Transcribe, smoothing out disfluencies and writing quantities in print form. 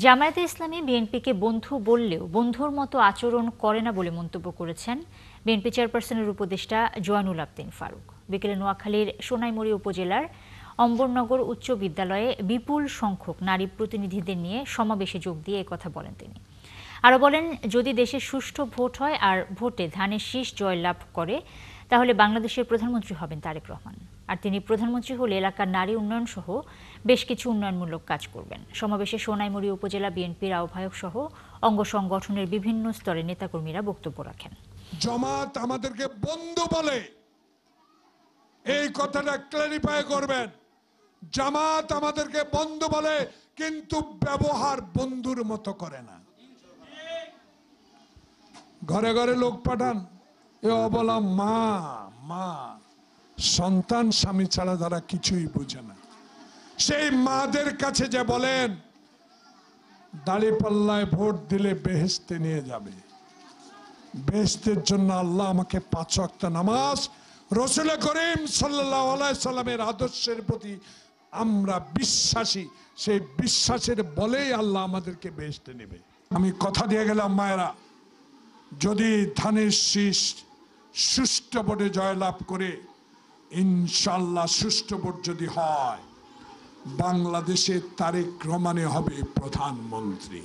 জামায়াতে ইসলামী বিএনপিকে বন্ধু বললেও বন্ধুর মতো আচরণ করে না বলে মন্তব্য করেছেন বিএনপি চেয়ারপারসনের উপদেষ্টা জয়নুল আবদিন ফারুক। বিকেলে নোয়াখালীর সোনাইমুড়ি উপজেলার অম্বরনগর উচ্চ বিদ্যালয়ে বিপুল সংখ্যক নারী প্রতিনিধিদের নিয়ে সমাবেশে যোগ দিয়ে একথা বলেন তিনি। আরও বলেন, যদি দেশে সুষ্ঠু ভোট হয় আর ভোটে ধানের শীষ জয়লাভ করে তাহলে বাংলাদেশের প্রধানমন্ত্রী হবেন তারেক রহমান। আর তিনি প্রধানমন্ত্রী হলে এলাকার নারী উন্নয়ন সহ বেশ কিছু উন্নয়নমূলক কাজ করবেন। সমাবেশে সোনাইমুড়ি উপজেলা বিএনপির আহ্বায়ক সহ অঙ্গ সংগঠনের বিভিন্ন স্তরের নেতাকর্মীরা বক্তব্য রাখেন। জামাত আমাদেরকে বন্ধু বলে, এই কথাটা ক্লারিফাই করবেন। জামাত আমাদেরকে বন্ধু বলে, কিন্তু ব্যবহার বন্ধুর মতো করে না। ঘরে ঘরে লোক পাঠান, এ অবলা মা মা সন্তান স্বামী ছাড়া তারা কিছুই বুঝে না। সেই মাদের কাছে যে বলেন দাঁড়িপাল্লায় ভোট দিলে বেহেশতে নিয়ে যাবে, বেহেশতের জন্য আল্লাহ আমাকে 5 ওয়াক্ত নামাজ, রাসূল করিম সাল্লাল্লাহু আলাইহি সাল্লামের আদর্শের প্রতি আমরা বিশ্বাসী, সেই বিশ্বাসের বলেই আল্লাহ আমাদেরকে বেহেশতে নেবে। আমি কথা দিয়ে গেলাম মায়েরা, যদি ধানের শীষ সুষ্ঠু ভোটে জয়লাভ করে, ইনশাআল্লাহ সুষ্ঠু ভোট যদি হয়, বাংলাদেশে তারেক রহমান হবে প্রধানমন্ত্রী।